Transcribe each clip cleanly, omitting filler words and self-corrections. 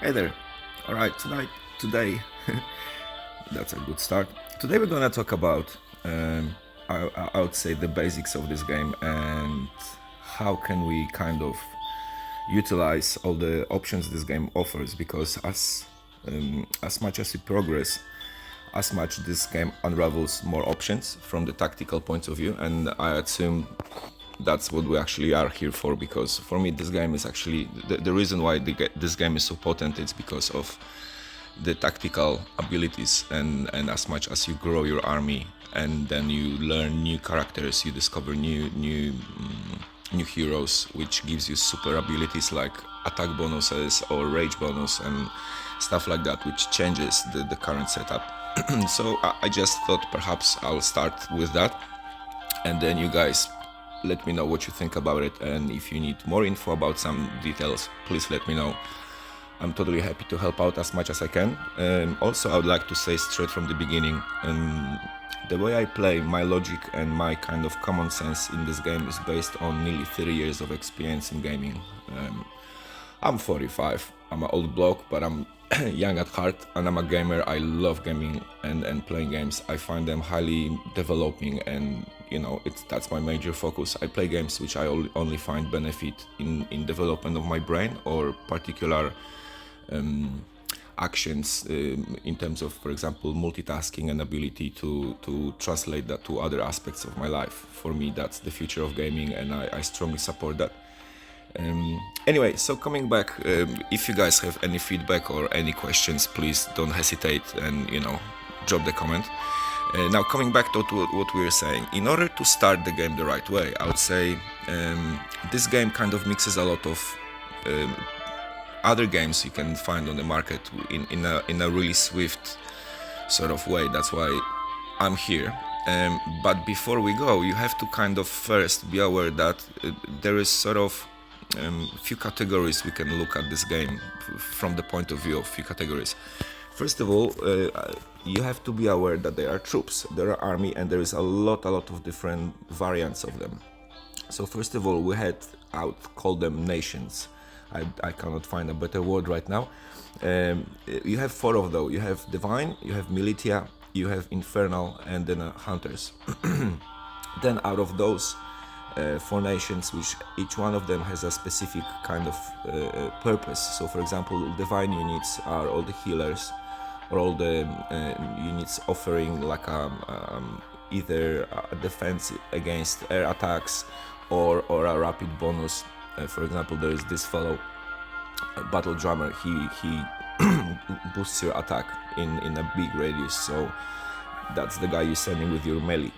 Hey there. Alright, today, that's a good start. Today we're gonna talk about, I would say, the basics of this game and how can we kind of utilize all the options this game offers. Because as much as we progress, as much this game unravels more options from the tactical point of view, and I assume that's what we actually are here for, because for me this game is actually the reason why this game is so potent. It's because of the tactical abilities, and as much as you grow your army and then you learn new characters, you discover new heroes, which gives you super abilities like attack bonuses or rage bonus and stuff like that, which changes the current setup. So I just thought perhaps I'll start with that, and then you guys let me know what you think about it, and if you need more info about some details, please let me know. I'm totally happy to help out as much as I can. Also, I would like to say straight from the beginning, the way I play, my logic and my kind of common sense in this game is based on nearly 30 years of experience in gaming. I'm 45, I'm an old bloke, but I'm young at heart, and I'm a gamer. I love gaming and playing games. I find them highly developing, and that's my major focus. I play games which I only find benefit in development of my brain or particular actions in terms of, for example, multitasking and ability to translate that to other aspects of my life. For me, that's the future of gaming, and I strongly support that. Anyway, so coming back, if you guys have any feedback or any questions, please don't hesitate and drop the comment. Now coming back to what we were saying, in order to start the game the right way, I would say this game kind of mixes a lot of other games you can find on the market in a really swift sort of way. That's why I'm here. But before we go, you have to kind of first be aware that there is sort of few categories we can look at this game from the point of view of few categories. First of all, you have to be aware that there are troops, there are army, and there is a lot of different variants of them. So first of all, I would call them nations. I cannot find a better word right now. You have four of those. You have divine, you have militia, you have infernal, and then hunters. Then out of those four nations, which each one of them has a specific kind of purpose. So for example, divine units are all the healers, or all the units offering like either a defense against air attacks or a rapid bonus. For example, there is this fellow, battle drummer. He boosts your attack in a big radius, so that's the guy you're sending with your melee.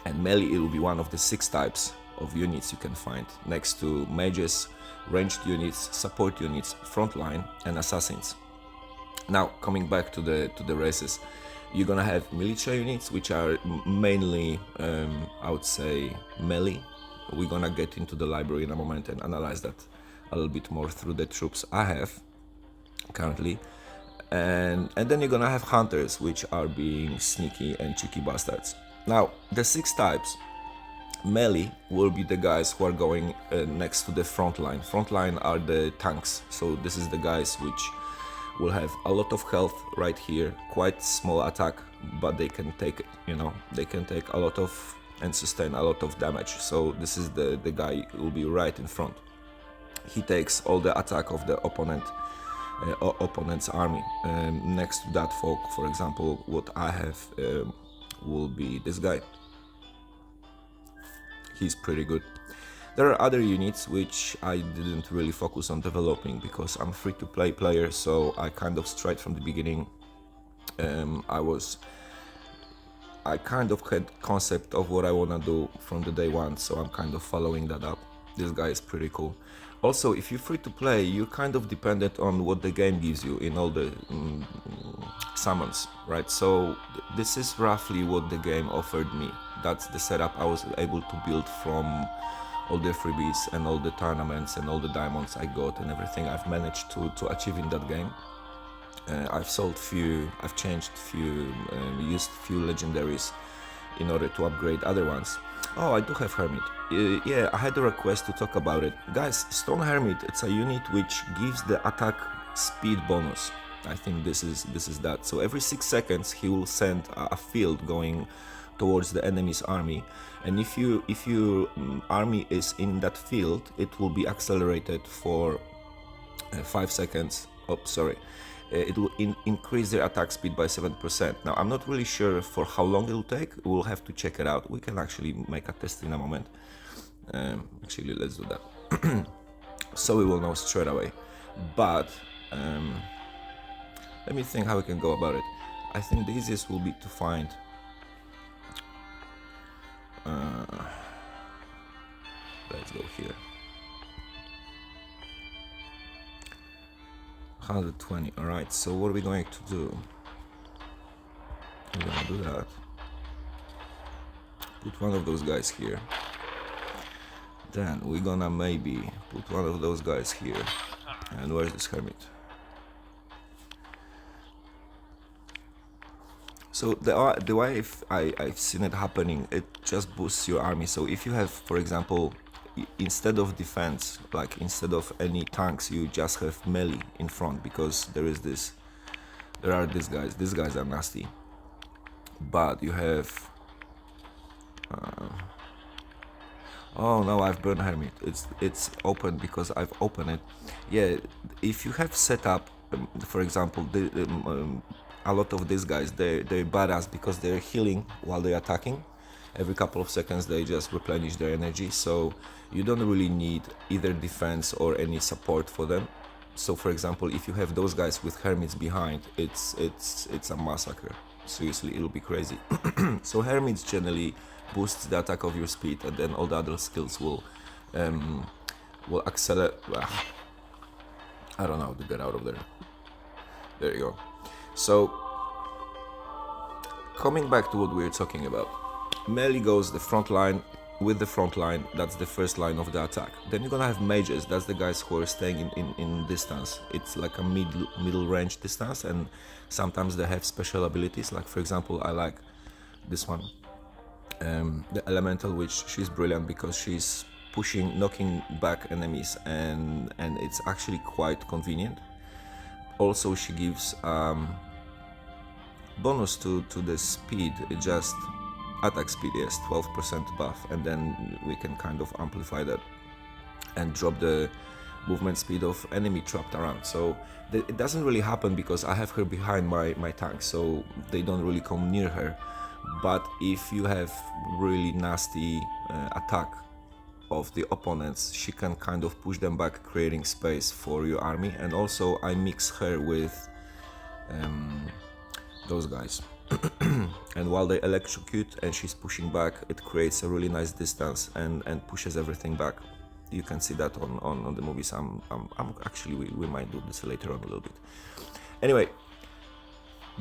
And melee, it will be one of the 6 types of units you can find next to mages, ranged units, support units, frontline, and assassins. Now coming back to the races, you're gonna have militia units, which are mainly I would say melee. We're gonna get into the library in a moment and analyze that a little bit more through the troops I have currently. And then you're gonna have hunters, which are being sneaky and cheeky bastards. Now, the 6 types, melee will be the guys who are going next to the front line. Front line are the tanks, so this is the guys which will have a lot of health right here, quite small attack, but they can take a lot of and sustain a lot of damage. So this is the guy who will be right in front. He takes all the attack of the opponent's army. Next to that folk, for example, what I have will be this guy. He's pretty good. There are other units which I didn't really focus on developing because I'm free-to-play player, so I kind of straight from the beginning I kind of had concept of what I wanna do from the day one, so I'm kind of following that up. This guy is pretty cool. Also, if you're free to play, you're kind of dependent on what the game gives you in all the summons, right? So this is roughly what the game offered me. That's the setup I was able to build from all the freebies and all the tournaments and all the diamonds I got and everything I've managed to achieve in that game. I've sold few, I've changed few, used few legendaries in order to upgrade other ones. Oh, I do have Hermit. Yeah, I had a request to talk about it. Guys, Stone Hermit, it's a unit which gives the attack speed bonus. I think this is that. So every 6 seconds he will send a field going towards the enemy's army, and if your army is in that field, it will be accelerated for 5 seconds. Oh, sorry. It will increase their attack speed by 7%. Now, I'm not really sure for how long it will take. We'll have to check it out. We can actually make a test in a moment. Actually, let's do that. So we will know straight away. But let me think how we can go about it. I think the easiest will be to find let's go here. 120. All right, so what are we going to do? We're gonna do that. Put one of those guys here. Then we're gonna maybe put one of those guys here. And where's this hermit? So the way I've seen it happening, it just boosts your army. So if you have, for example, instead of defense, like instead of any tanks, you just have melee in front, because there are these guys. These guys are nasty. But you have oh no, I've burned hermit. It's open because I've opened it. Yeah, if you have set up, for example, a lot of these guys, they're badass because they're healing while they're attacking. Every couple of seconds they just replenish their energy, so you don't really need either defense or any support for them. So for example, if you have those guys with hermits behind, it's a massacre. Seriously, it'll be crazy. So hermits generally boosts the attack of your speed, and then all the other skills will accelerate. I don't know how to get out of there. There you go. So coming back to what we were talking about, melee goes the front line. With the front line, that's the first line of the attack. Then you're gonna have mages. That's the guys who are staying in distance. It's like a middle range distance, and sometimes they have special abilities. Like for example, I like this one, the elemental witch. She's brilliant because she's knocking back enemies, and it's actually quite convenient. Also, she gives bonus to the speed. It just attack speed, yes, 12% buff, and then we can kind of amplify that and drop the movement speed of enemy trapped around. So it doesn't really happen because I have her behind my tank, so they don't really come near her. But if you have really nasty attack of the opponents, she can kind of push them back, creating space for your army. And also I mix her with those guys. And while they electrocute and she's pushing back, it creates a really nice distance and pushes everything back. You can see that on the movies. I'm actually, we might do this later on a little bit. Anyway,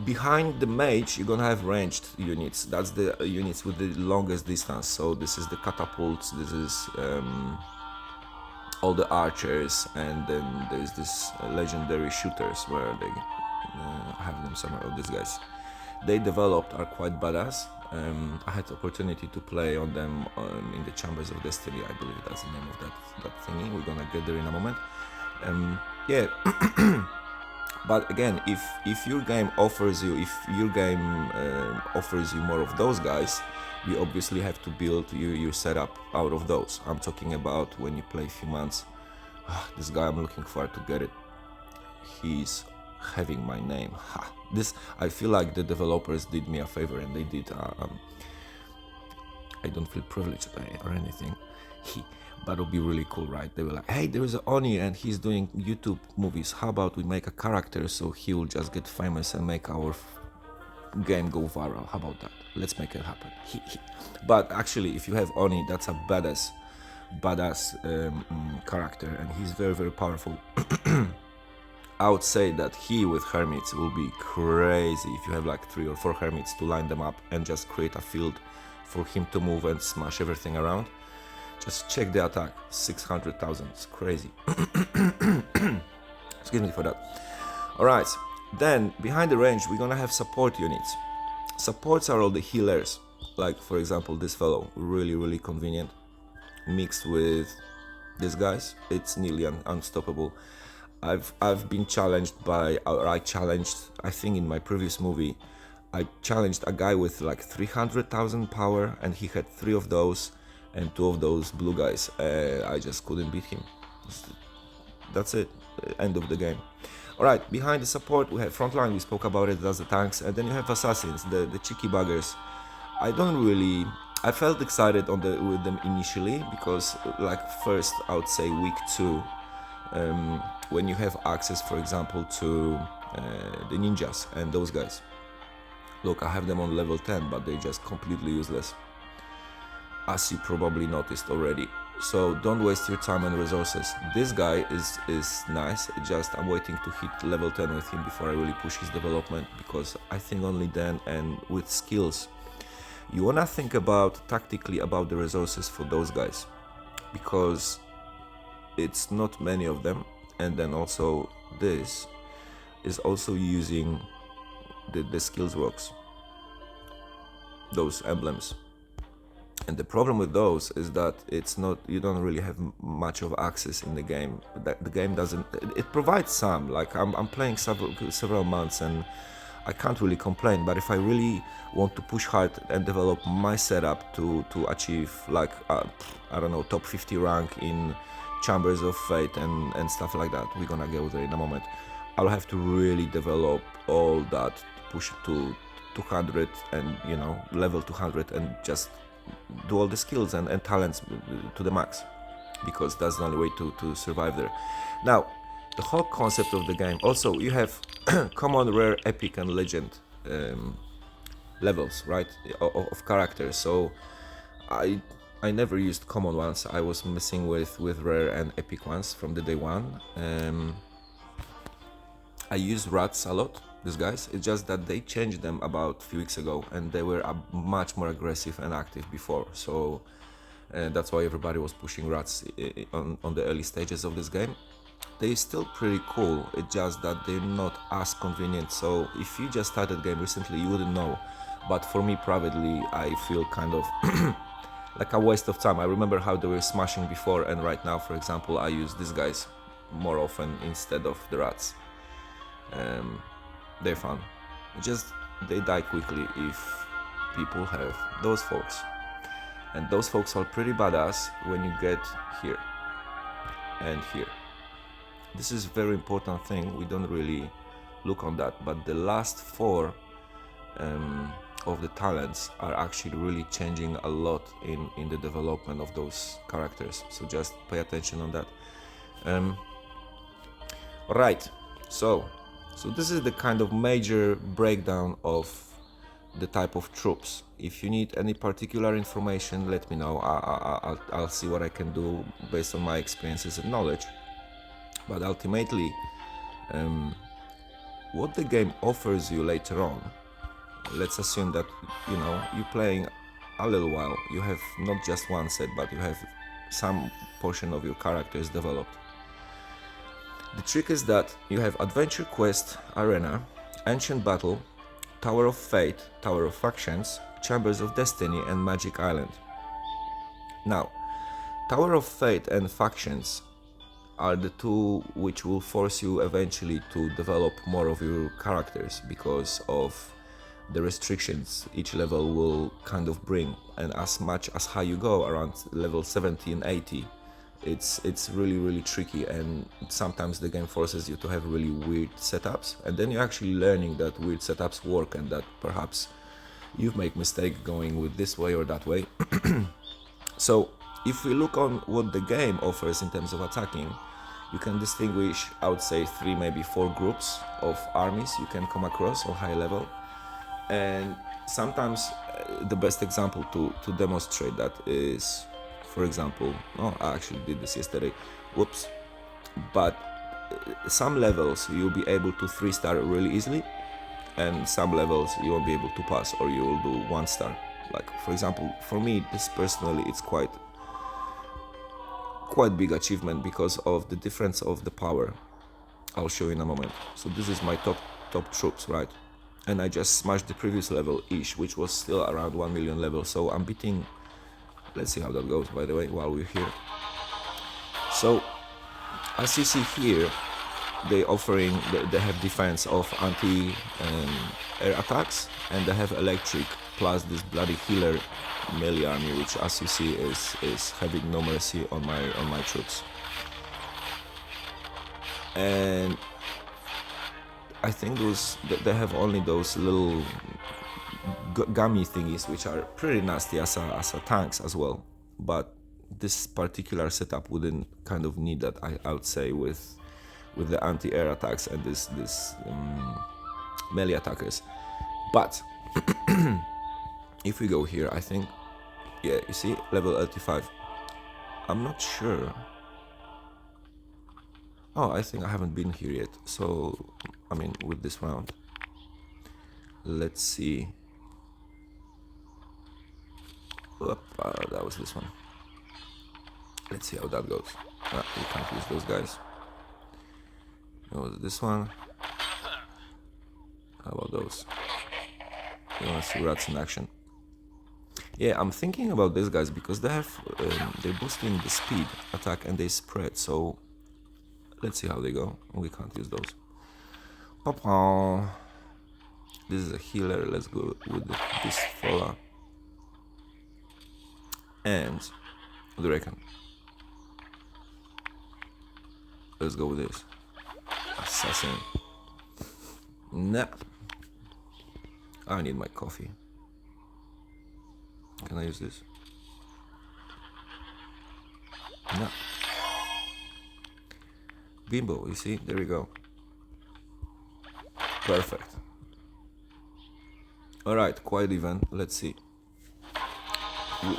behind the mage you're gonna have ranged units. That's the units with the longest distance. So this is the catapults, this is all the archers, and then there's this legendary shooters where they have them somewhere. These guys, they developed, are quite badass. I had the opportunity to play on them in the Chambers of Destiny, I believe that's the name of that thingy. We're gonna get there in a moment. Yeah. But again, if your game offers you more of those guys, you obviously have to build your setup out of those. I'm talking about when you play a few months. This guy, I'm looking forward to get it. He's having my name. This, I feel like the developers did me a favor, and they did. I don't feel privileged or anything. But it'll be really cool, right? They were like, hey, there's an Oni and he's doing YouTube movies. How about we make a character so he will just get famous and make our game go viral? How about that? Let's make it happen. But actually, if you have Oni, that's a badass character, and he's very, very powerful. I would say that he with hermits will be crazy if you have like 3 or 4 hermits to line them up and just create a field for him to move and smash everything around. Just check the attack, 600,000, it's crazy. Excuse me for that. Alright, then behind the range we're gonna have support units. Supports are all the healers, like for example this fellow, really, really convenient. Mixed with these guys, it's nearly unstoppable. I've been challenged by, or I think in my previous movie, I challenged a guy with like 300,000 power, and he had 3 of those and 2 of those blue guys. I just couldn't beat him. That's it. End of the game. Alright, behind the support we have frontline, we spoke about it, that's the tanks, and then you have assassins, the cheeky buggers. I felt excited with them initially, because like first I would say week 2, when you have access, for example, to the ninjas and those guys. Look, I have them on level 10, but they're just completely useless, as you probably noticed already. So don't waste your time and resources. This guy is nice, just I'm waiting to hit level 10 with him before I really push his development, because I think only then, and with skills, you wanna think about tactically about the resources for those guys, because it's not many of them. And then also this is also using the skills rocks, those emblems. And the problem with those is that it's not, you don't really have much of access in the game. The game doesn't, it provides some, like I'm playing several months and I can't really complain, but if I really want to push hard and develop my setup to achieve like, I don't know, top 50 rank in Chambers of Fate and stuff like that, we're gonna go there in a moment, I'll have to really develop all that, push it to 200 and, you know, level 200, and just do all the skills and talents to the max, because that's the only way to survive there. Now, the whole concept of the game, also you have common, rare, epic and legend levels, right, of characters. So I never used common ones, I was messing with rare and epic ones from the day one. I use rats a lot, these guys. It's just that they changed them about a few weeks ago, and they were much more aggressive and active before. So that's why everybody was pushing rats on the early stages of this game. They're still pretty cool, it's just that they're not as convenient. So if you just started the game recently, you wouldn't know. But for me privately, I feel kind of like a waste of time. I remember how they were smashing before, and right now, for example, I use these guys more often instead of the rats. They're fun. Just they die quickly if people have those folks, and those folks are pretty badass when you get here and here. This is a very important thing, we don't really look on that, but the last 4 of the talents are actually really changing a lot in the development of those characters, so just pay attention on that. Right, so this is the kind of major breakdown of the type of troops. If you need any particular information, let me know. I'll see what I can do based on my experiences and knowledge. But ultimately, what the game offers you later on, let's assume that, you know, you're playing a little while, you have not just one set, but you have some portion of your characters developed. The trick is that you have Adventure Quest, Arena, Ancient Battle, Tower of Fate, Tower of Factions, Chambers of Destiny and Magic Island. Now, Tower of Fate and Factions are the 2 which will force you eventually to develop more of your characters, because of the restrictions each level will kind of bring, and as much as high you go, around level 70 and 80, it's really tricky, and sometimes the game forces you to have really weird setups, and then you're actually learning that weird setups work, and that perhaps you've made mistake going with this way or that way. So if we look on what the game offers in terms of attacking, you can distinguish, I would say, 3, maybe 4 groups of armies you can come across on high level. And sometimes the best example to demonstrate that is, for example, I actually did this yesterday, whoops, but some levels you'll be able to 3-star really easily, and some levels you won't be able to pass, or you will do 1-star. Like, for example, for me, this personally, it's quite big achievement because of the difference of the power. I'll show you in a moment. So this is my top troops, right? And I just smashed the previous level-ish, which was still around 1 million level. So I'm beating, let's see how that goes, by the way, while we're here. So, as you see here, they offering, they have defense of anti-air attacks, and they have electric plus this bloody healer melee army, which, as you see, is having no mercy on my troops. And I think they have only those little gummy thingies, which are pretty nasty as a tanks as well. But this particular setup wouldn't kind of need that, I would say, with the anti-air attacks and this melee attackers. But if we go here, I think, yeah, you see, level 85. I'm not sure. Oh, I think I haven't been here yet. So, I mean, with this round, let's see. That was this one. Let's see how that goes. You can't use those guys. That was this one. How about those? You want to see rats in action? Yeah, I'm thinking about these guys because they have they're boosting the speed attack and they spread. So let's see how they go. We can't use those. Papa. This is a healer. Let's go with this fella. And what do you reckon? Let's go with this. Assassin. Nah. I need my coffee. Can I use this? No. Bimbo, you see? There we go. Perfect. Alright, quite even. Let's see.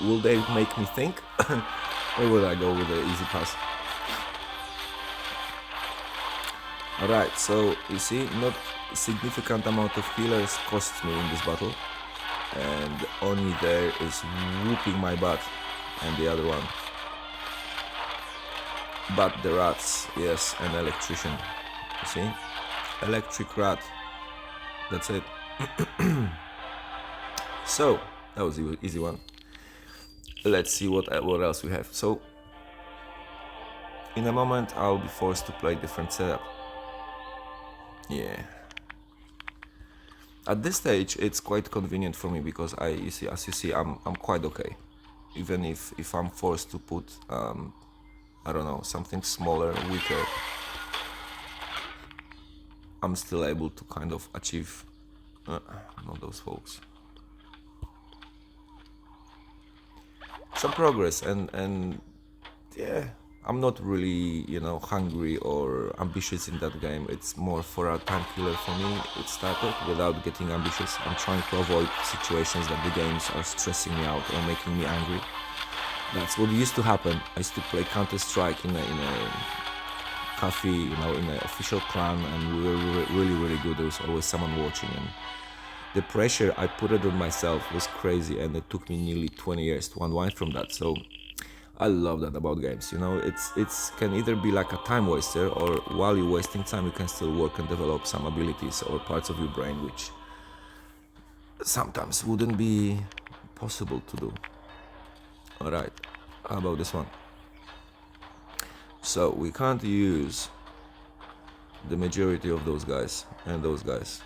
Will they make me think? Or will I go with the easy pass? Alright, so you see, not significant amount of healers costs me in this battle. And only there is whooping my butt, and the other one. But the rats, yes, an electrician. You see? Electric rat. That's it. So, that was the easy one. Let's see what else we have. So, in a moment I'll be forced to play different setup. Yeah. At this stage, it's quite convenient for me because as you see, I'm quite okay. Even if I'm forced to put, I don't know, something smaller, weaker, I'm still able to kind of achieve, not those folks, some progress. And yeah, I'm not really, you know, hungry or ambitious in that game. It's more for a time killer for me. It started without getting ambitious. I'm trying to avoid situations that the games are stressing me out or making me angry. That's what used to happen. I used to play Counter-Strike in a cafe, you know, in an official clan, and we were really good. There was always someone watching, and the pressure I put it on myself was crazy, and it took me nearly 20 years to unwind from that. So I love that about games, you know. It's can either be like a time waster, or while you're wasting time you can still work and develop some abilities or parts of your brain which sometimes wouldn't be possible to do. Alright, how about this one? So we can't use the majority of those guys and those guys.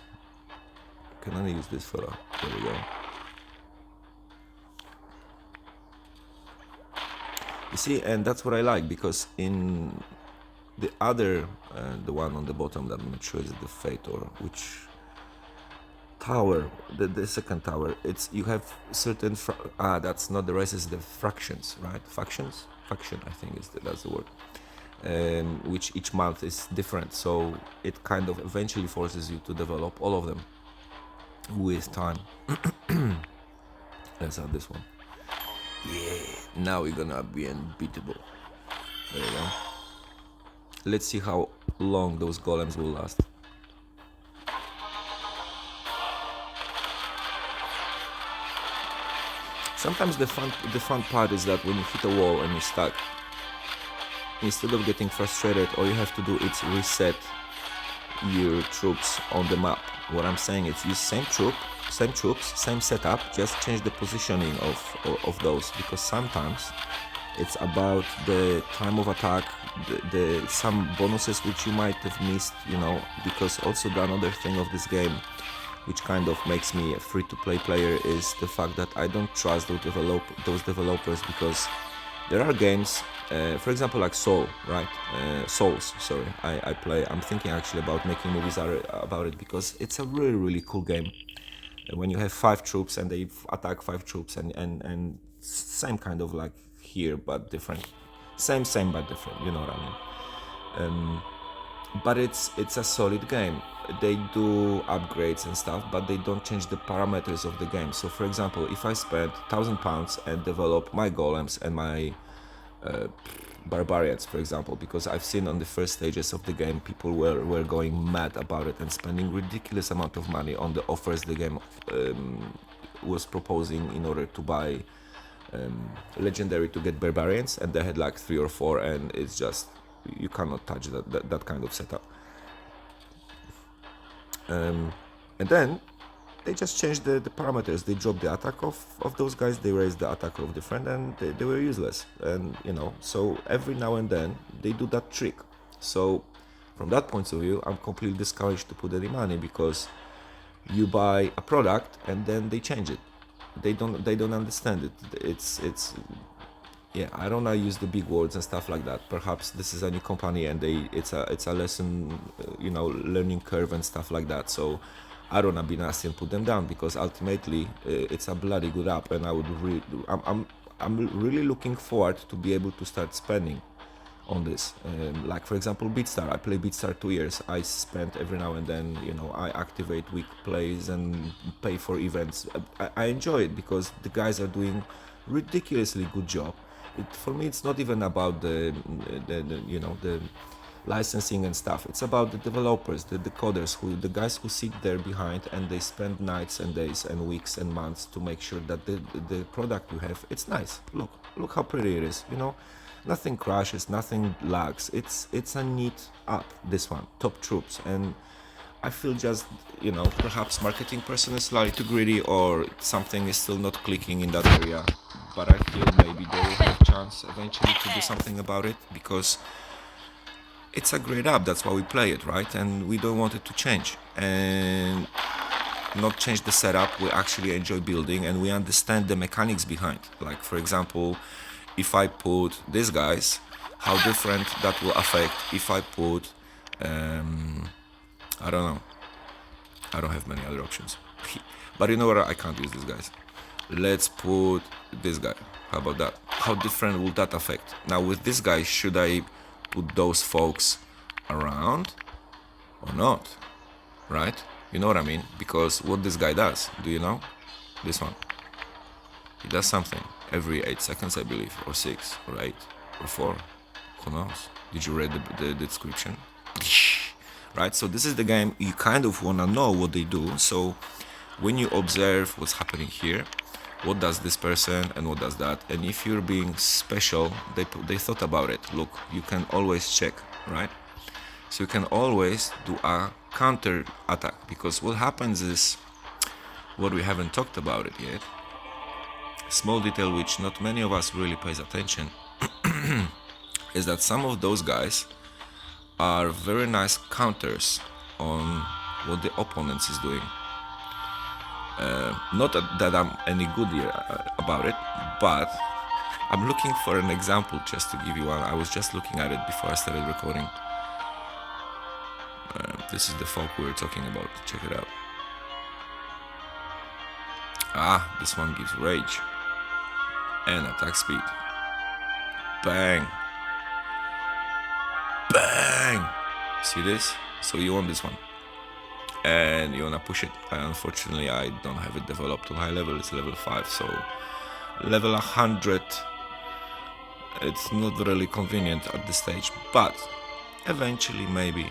Can I use this fella? There we go. You see, and that's what I like, because in the other, the one on the bottom, that I'm not sure is the Fate or which tower, the second tower, it's you have certain that's not the races, the fractions, right? Faction, I think that's the word, which each month is different, so it kind of eventually forces you to develop all of them with time. Let's have this one. Yeah, now we're gonna be unbeatable. There you go. Let's see how long those golems will last. Sometimes the fun part is that when you hit a wall and you're stuck, instead of getting frustrated, all you have to do is reset your troops on the map. What I'm saying is use same troops, same setup, just change the positioning of those, because sometimes It's about the time of attack, the some bonuses which you might have missed, you know, because also the another thing of this game, which kind of makes me a free-to-play player, is the fact that I don't trust those developers, because there are games, for example, like Souls, sorry, I play. I'm thinking actually about making movies about it, because it's a really cool game. When you have 5 troops and they attack 5 troops, and same kind of like here but different, same but different, you know what I mean. But it's a solid game. They do upgrades and stuff, but they don't change the parameters of the game. So for example, if I spend £1,000 and develop my golems and my barbarians, for example, because I've seen on the first stages of the game people were going mad about it and spending ridiculous amount of money on the offers the game was proposing in order to buy legendary to get barbarians, and they had like 3 or 4, and it's just, you cannot touch that kind of setup. And then they just changed the parameters. They dropped the attack of those guys, they raised the attack of the friend, and they were useless. And you know, so every now and then they do that trick. So from that point of view, I'm completely discouraged to put any money, because you buy a product and then they change it. They don't understand it. It's yeah, I don't know, use the big words and stuff like that. Perhaps this is a new company and it's a lesson, you know, learning curve and stuff like that. So I don't wanna be nasty and put them down, because ultimately it's a bloody good app, and I'm really looking forward to be able to start spending on this. Like for example, BeatStar. I play BeatStar 2 years. I spend every now and then, you know, I activate week plays and pay for events. I enjoy it because the guys are doing ridiculously good job. For me, it's not even about the you know, the licensing and stuff. It's about the developers, the coders, the guys who sit there behind, and they spend nights and days and weeks and months to make sure that the product you have, it's nice. Look how pretty it is, you know. Nothing crashes, nothing lags. It's a neat app, this one, Top Troops. And I feel just, you know, perhaps marketing person is slightly too greedy, or something is still not clicking in that area. But I feel maybe they will have a chance eventually to do something about it, because it's a great app. That's why we play it, right? And we don't want it to change and not change the setup. We actually enjoy building, and we understand the mechanics behind. Like for example, if I put these guys, how different that will affect if I put I don't know, I don't have many other options. But you know what, I can't use these guys. Let's put this guy. How about that? How different will that affect? Now with this guy, should I put those folks around or not? Right? You know what I mean? Because what this guy does, do you know? This one. He does something every 8 seconds, I believe, or 6, or 8, or 4. Who knows? Did you read the description? Right? So this is the game. You kind of want to know what they do. So when you observe what's happening here, what does this person and what does that, and if you're being special, they thought about it. Look, you can always check, right? So you can always do a counter attack, because what happens is, what we haven't talked about it yet, small detail which not many of us really pays attention, is that some of those guys are very nice counters on what the opponent is doing. Not that I'm any good here about it, but I'm looking for an example just to give you one. I was just looking at it before I started recording. This is the folk we were talking about. Check it out. Ah, this one gives rage and attack speed. Bang! Bang! See this? So you want this one, and you wanna push it. Unfortunately, I don't have it developed to high level. It's level 5, so level 100. It's not really convenient at this stage, but eventually maybe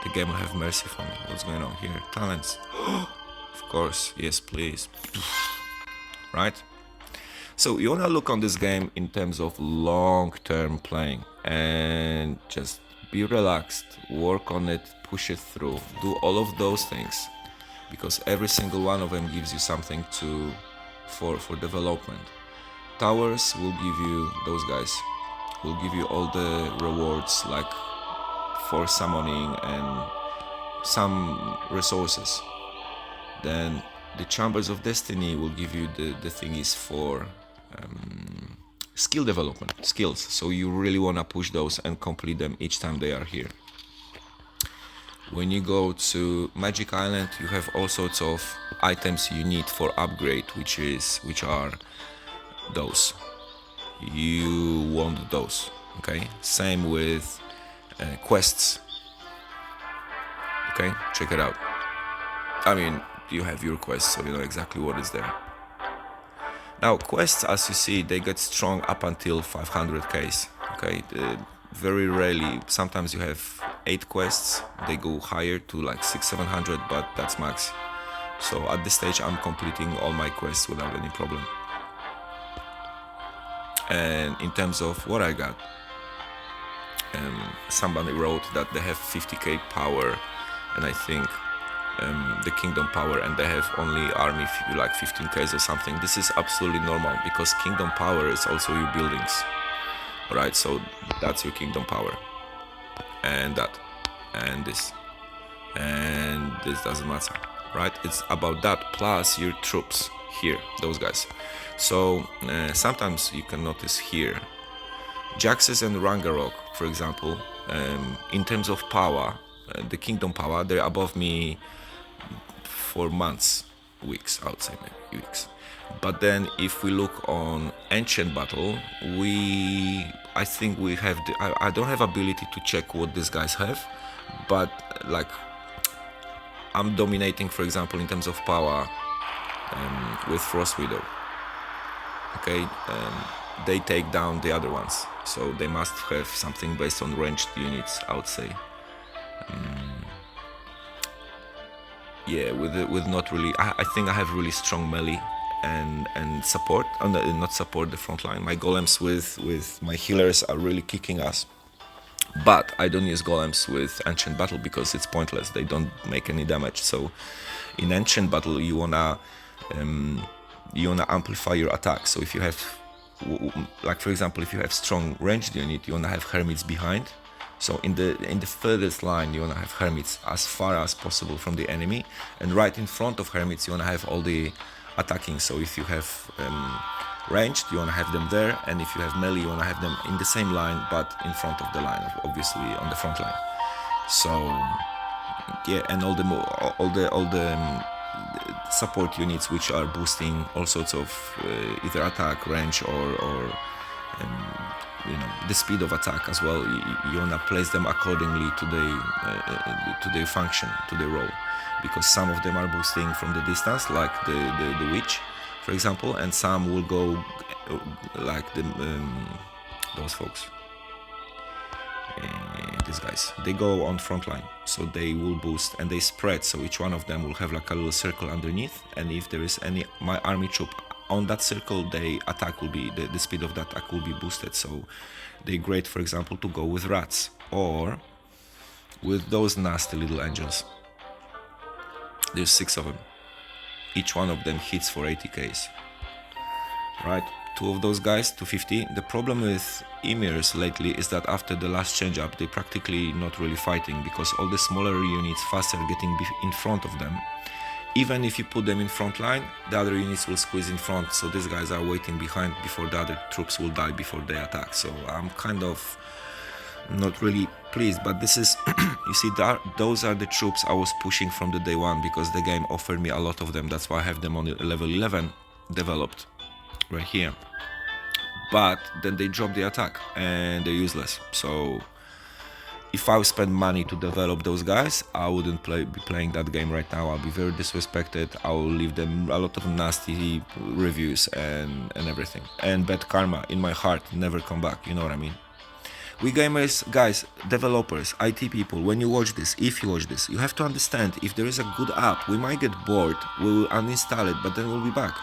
the game will have mercy for me. What's going on here? Talents. Of course, yes, please. Right? So you wanna look on this game in terms of long-term playing, and just be relaxed, work on it, push it through, do all of those things, because every single one of them gives you something for development. towers will give you, those guys will give you all the rewards, like for summoning and some resources. Then the chambers of destiny will give you the thingies for skill development, skills, so you really want to push those and complete them each time they are here. When you go to Magic Island, you have all sorts of items you need for upgrade, which are those. You want those, okay? Same with quests. Okay, check it out. I mean, you have your quests, so you know exactly what is there. Now, quests, as you see, they get strong up until 500Ks. Okay, very rarely. Sometimes you have 8 quests. They go higher to like 600-700, but that's max. So at this stage, I'm completing all my quests without any problem. And in terms of what I got, somebody wrote that they have 50k power, and I think the kingdom power, and they have only army like 15k or something. This is absolutely normal, because kingdom power is also your buildings, right? So that's your kingdom power, and that, and this doesn't matter, right? It's about that plus your troops here, those guys. So sometimes you can notice here Jaxes and Rangarok, for example, in terms of power, the kingdom power, they're above me for months, weeks, I would say maybe weeks. But then if we look on ancient battle, I think we have I don't have ability to check what these guys have, but like I'm dominating, for example, in terms of power with Frost Widow. Okay, they take down the other ones, so they must have something based on ranged units, I would say. Yeah, with not really. I think I have really strong melee and support, not support, the front line. My golems with my healers are really kicking ass. But I don't use golems with ancient battle because it's pointless. They don't make any damage. So in ancient battle, you wanna amplify your attack. So if you have, like for example, if you have strong ranged unit, you wanna have hermits behind. So in the furthest line, you wanna have hermits as far as possible from the enemy, and right in front of hermits, you wanna have all the attacking. So if you have ranged, you wanna have them there, and if you have melee, you wanna have them in the same line, but in front of the line, obviously on the front line. So yeah, and all the support units which are boosting all sorts of either attack, range, or you know, the speed of attack as well. You wanna place them accordingly to their function, to their role, because some of them are boosting from the distance, like the witch, for example, and some will go like those folks. These guys, they go on front line, so they will boost and they spread, so each one of them will have like a little circle underneath, and if there is any my army troop on that circle, the attack will be the speed of the attack will be boosted. So they're great, for example, to go with rats or with those nasty little angels. There's 6 of them, each one of them hits for 80Ks, right? 2 of those guys, 250. The problem with emirs lately is that after the last change up, they're practically not really fighting, because all the smaller units fast are getting in front of them. Even if you put them in front line, the other units will squeeze in front, so these guys are waiting behind before the other troops will die before they attack. So I'm kind of not really pleased, but this is you see, those are the troops I was pushing from the day one, because the game offered me a lot of them. That's why I have them on level 11 developed right here. But then they drop the attack and they're useless. So if I spend money to develop those guys, I wouldn't be playing that game right now. I'll be very disrespected. I will leave them a lot of nasty reviews and everything. And bad karma in my heart, never come back, you know what I mean? We gamers, guys, developers, IT people, when you watch this, if you watch this, you have to understand, if there is a good app, we might get bored, we will uninstall it, but then we'll be back.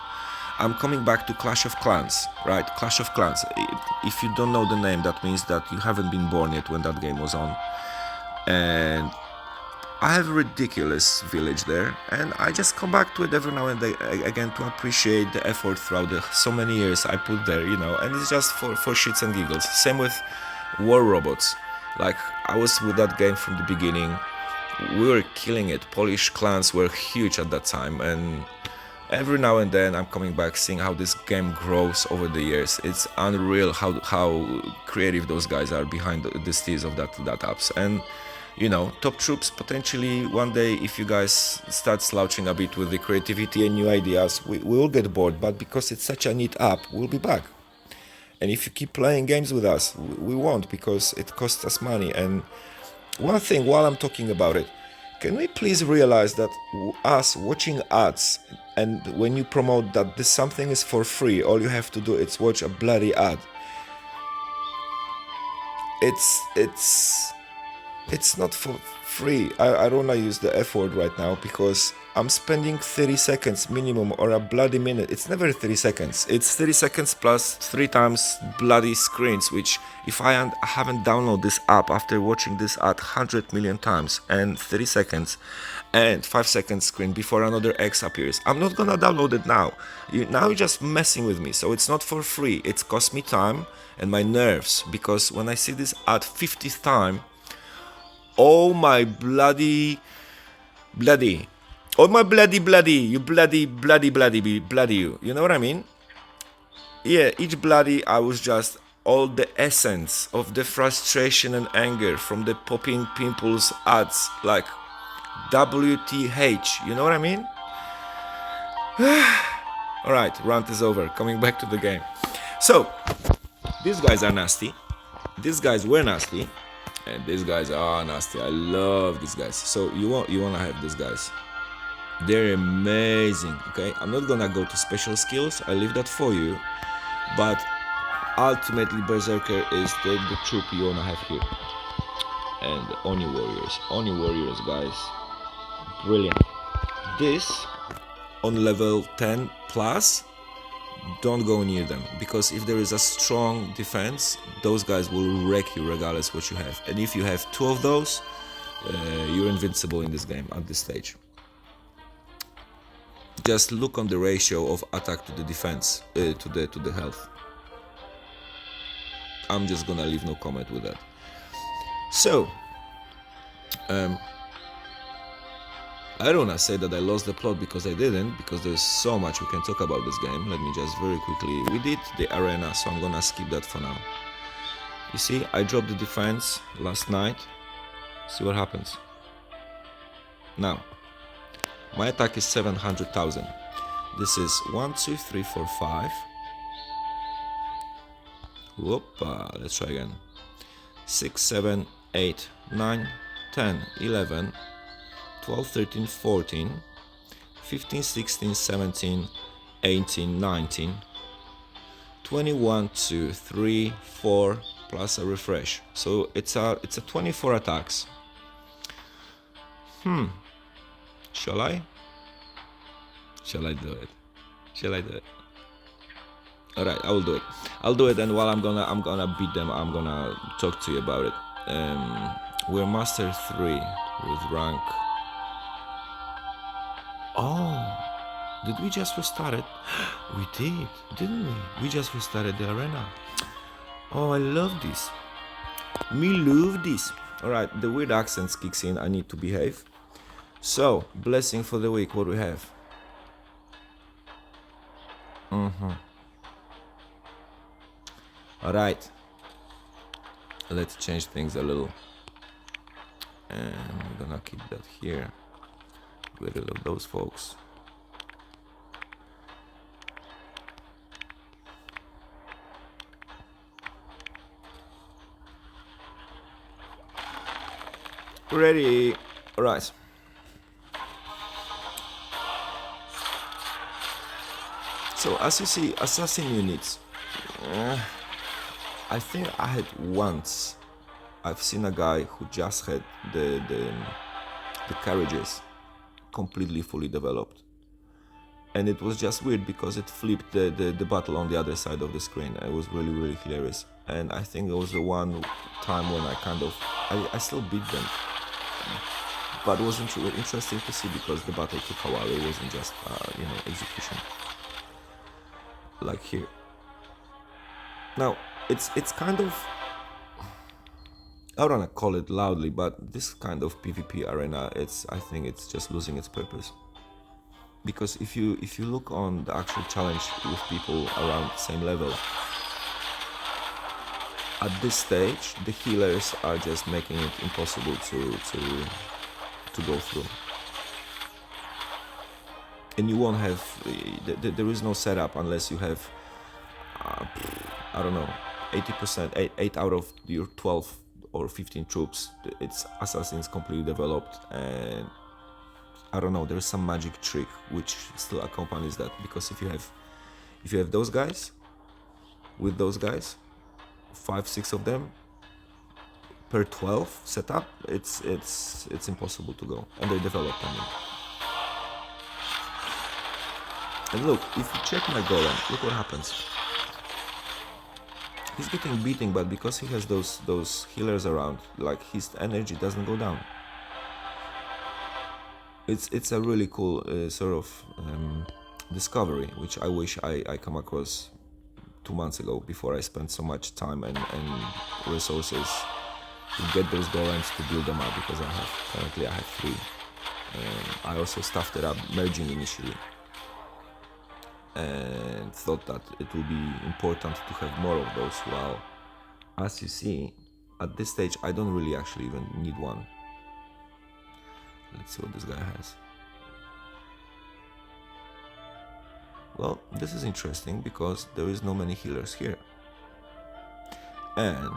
I'm coming back to Clash of Clans, right? Clash of Clans. If you don't know the name, that means that you haven't been born yet when that game was on. And I have a ridiculous village there, and I just come back to it every now and then again to appreciate the effort throughout the so many years I put there, you know, and it's just for shits and giggles. Same with War Robots. Like, I was with that game from the beginning. We were killing it. Polish clans were huge at that time, and every now and then I'm coming back, seeing how this game grows over the years. It's unreal how creative those guys are behind the scenes of that apps. And you know, Top Troops, potentially one day, if you guys start slouching a bit with the creativity and new ideas, we will get bored, but because it's such a neat app, we'll be back. And if you keep playing games with us, we won't, because it costs us money. And one thing, while I'm talking about it, can we please realize that us watching ads, and when you promote that this something is for free, all you have to do is watch a bloody ad. It's not for free. I don't want to use the F word right now, because I'm spending 30 seconds minimum or a bloody minute. It's never 30 seconds. It's 30 seconds plus 3 times bloody screens, which if I haven't downloaded this app after watching this ad 100 million times, and 30 seconds and 5 seconds screen before another X appears, I'm not gonna download it now. Now you're just messing with me. So it's not for free. It's cost me time and my nerves, because when I see this ad 50th time, oh my bloody, oh my bloody, you bloody you. You know what I mean? Yeah, each bloody, I was just all the essence of the frustration and anger from the popping pimples ads, like WTH. You know what I mean? Alright, rant is over. Coming back to the game. So, these guys are nasty. These guys were nasty. And these guys are nasty. I love these guys. So you wanna have these guys. They're amazing. Okay, I'm not gonna go to special skills. I leave that for you. But ultimately, Berserker is the troop you wanna have here. And Oni Warriors, guys. Brilliant. This on level 10 plus. Don't go near them, because if there is a strong defense, those guys will wreck you regardless what you have. And if you have 2 of those, you're invincible in this game at this stage. Just look on the ratio of attack to the defense, to the health. I'm just gonna leave no comment with that. So, I don't wanna say that I lost the plot, because I didn't, because there's so much we can talk about this game. Let me just very quickly, we did the arena, so I'm gonna skip that for now. You see, I dropped the defense last night. See what happens. Now, my attack is 700,000. This is 1, 2, 3, 4, 5. Whoopa, let's try again. 6, 7, 8, 9, 10, 11, 12, 13, 14, 15, 16, 17, 18, 19, 21, 2, 3, 4, plus a refresh. So it's a 24 attacks. Shall I do it? Alright, I will do it. I'll do it, and while I'm gonna beat them, I'm gonna talk to you about it. We're Master 3 with rank. Oh, did we just restart it? We did, didn't we? We just restarted the arena. Oh, I love this. Me love this. Alright, the weird accents kicks in. I need to behave. So, blessing for the week. What do we have? Alright. Let's change things a little. And we're gonna keep that here. Get rid of those folks. Ready. Alright. So as you see, assassin units. I think I had once. I've seen a guy who just had the carriages completely fully developed, and it was just weird because it flipped the battle on the other side of the screen. It was really hilarious, and I think it was the one time when I still beat them, But it was interesting to see because the battle took a while. It wasn't just you know, execution like here. Now it's kind of, I don't wanna call it loudly, but this kind of PvP arena, I think it's just losing its purpose. Because if you look on the actual challenge with people around the same level, at this stage the healers are just making it impossible to go through. And you won't have, there is no setup unless you have, I don't know, 80%, 8 out of your 12 or 15 troops. It's assassins completely developed, and I don't know, there's some magic trick which still accompanies that, because if you have those guys, with those guys, 5-6 of them per 12 setup, it's impossible to go, and they developed, I mean. And look, if you check my golem, look what happens. He's getting beaten, but because he has those healers around, like, his energy doesn't go down. It's a really cool sort of discovery, which I wish I come across 2 months ago, before I spent so much time and resources to get those golems to build them up, because currently I have 3. I also stuffed it up merging initially, and thought that it will be important to have more of those. Well, as you see, at this stage I don't really actually even need one. Let's see what this guy has. Well, this is interesting because there is no many healers here, and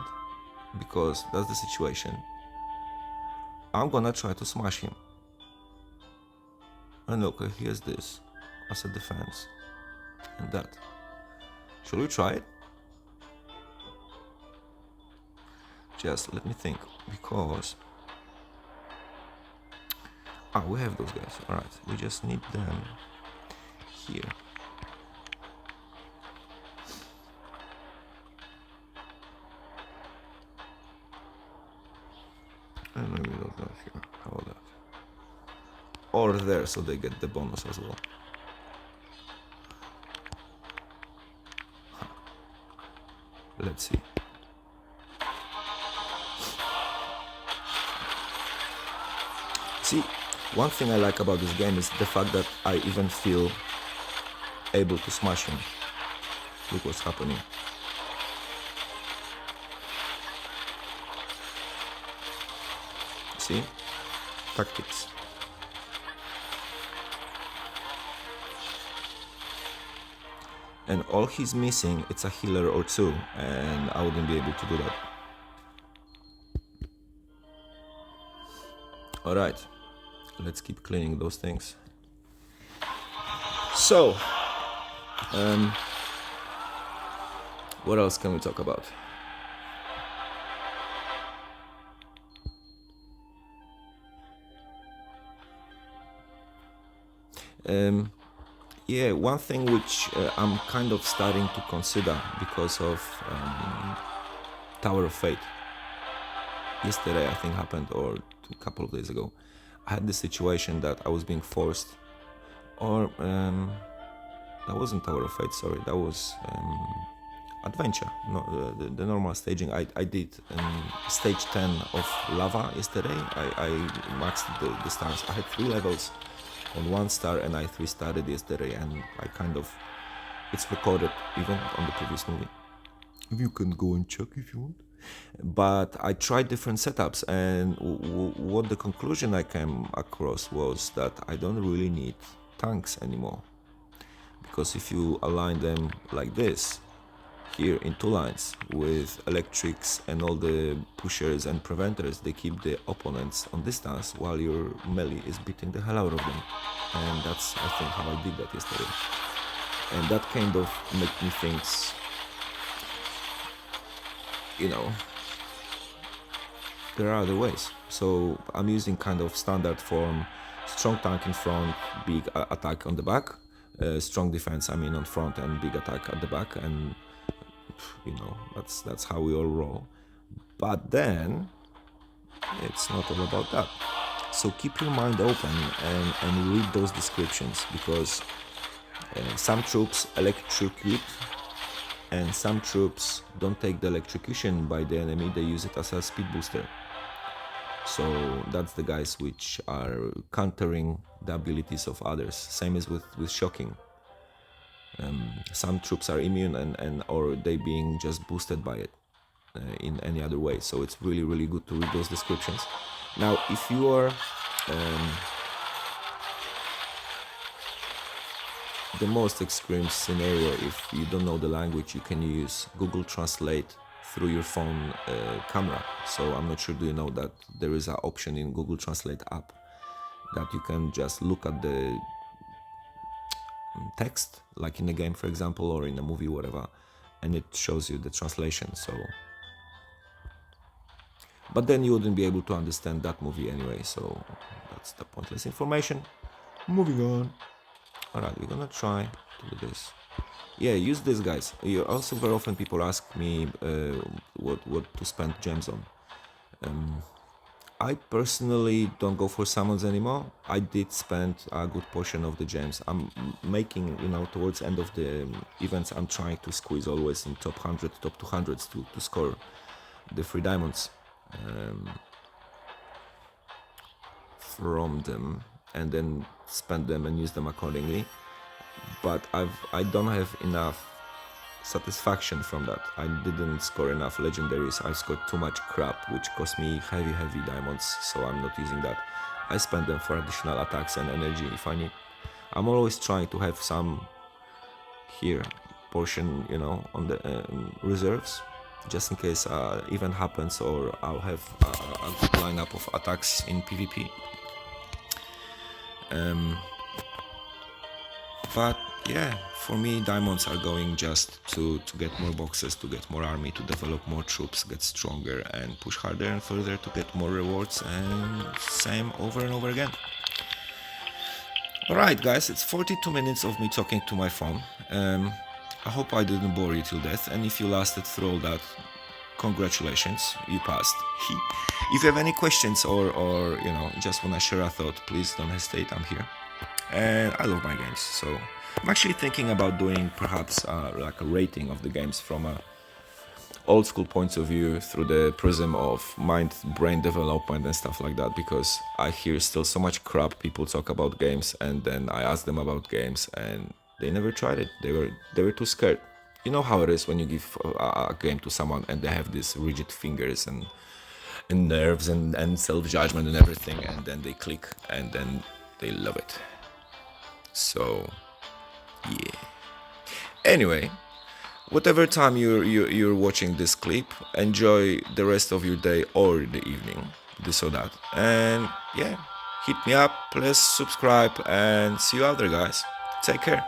because that's the situation, I'm gonna try to smash him. And look, here's this as a defense, and that. Shall we try it? Just let me think, because we have those guys. All right, we just need them here. And maybe those guys here. How about that? Or there, so they get the bonus as well. Let's see. See, one thing I like about this game is the fact that I even feel able to smash him. Look what's happening. See? Tactics. And all he's missing, it's a healer or 2, and I wouldn't be able to do that. Alright, let's keep cleaning those things. So, what else can we talk about? Yeah, one thing which I'm kind of starting to consider because of Tower of Fate. Yesterday, I think, happened, or a couple of days ago. I had this situation that I was being forced, or that wasn't Tower of Fate, sorry, that was Adventure, no, the normal staging. I did stage 10 of Lava yesterday. I maxed the stars. I had 3 levels on 1 star, and I 3-starred yesterday, and I kind of, it's recorded even on the previous movie. You can go and check if you want. But I tried different setups, and what the conclusion I came across was that I don't really need tanks anymore, because if you align them like this, here in 2 lines with electrics and all the pushers and preventers, they keep the opponents on distance while your melee is beating the hell out of them. And that's, I think, how I did that yesterday. And that kind of made me think, you know, there are other ways. So I'm using kind of standard form: strong tank in front, big attack on the back, strong defense, I mean, on front, and big attack at the back, and you know, that's how we all roll. But then it's not all about that. So keep your mind open and read those descriptions, because some troops electrocute and some troops don't take the electrocution by the enemy, they use it as a speed booster. So that's the guys which are countering the abilities of others. Same as with shocking. Some troops are immune and or they being just boosted by it in any other way. So it's really good to read those descriptions. Now if you are the most extreme scenario, if you don't know the language, you can use Google Translate through your phone camera. So I'm not sure, do you know that there is an option in Google Translate app that you can just look at the text, like in a game for example, or in a movie, whatever, and it shows you the translation. So but then you wouldn't be able to understand that movie anyway, so that's the pointless information. Moving on. Alright, we're gonna try to do this. Yeah, use this, guys. You also, very often people ask me what to spend gems on. I personally don't go for summons anymore. I did spend a good portion of the gems. I'm making, towards end of the events, I'm trying to squeeze always in top 100, top 200s to score the free diamonds from them, and then spend them and use them accordingly. But I don't have enough satisfaction from that. I didn't score enough legendaries. I scored too much crap, which cost me heavy diamonds, so I'm not using that. I spend them for additional attacks and energy if I need. I'm always trying to have some here portion, on the reserves, just in case event happens, or I'll have a good lineup of attacks in PvP. But yeah, for me diamonds are going just to get more boxes, to get more army, to develop more troops, get stronger and push harder and further to get more rewards, and same over and over again. Alright guys, it's 42 minutes of me talking to my phone. I hope I didn't bore you till death, and if you lasted through all that, congratulations, you passed. If you have any questions or just wanna share a thought, please don't hesitate, I'm here. And I love my games, so I'm actually thinking about doing perhaps like a rating of the games from a old school point of view, through the prism of brain development and stuff like that, because I hear still so much crap. People talk about games and then I ask them about games and they never tried it. They were too scared. You know how it is when you give a game to someone and they have these rigid fingers and nerves and self-judgment and everything, and then they click and then they love it. So yeah, anyway, whatever time you're watching this clip, enjoy the rest of your day or the evening, this or that, and yeah, hit me up, please subscribe, and see you out there guys. Take care.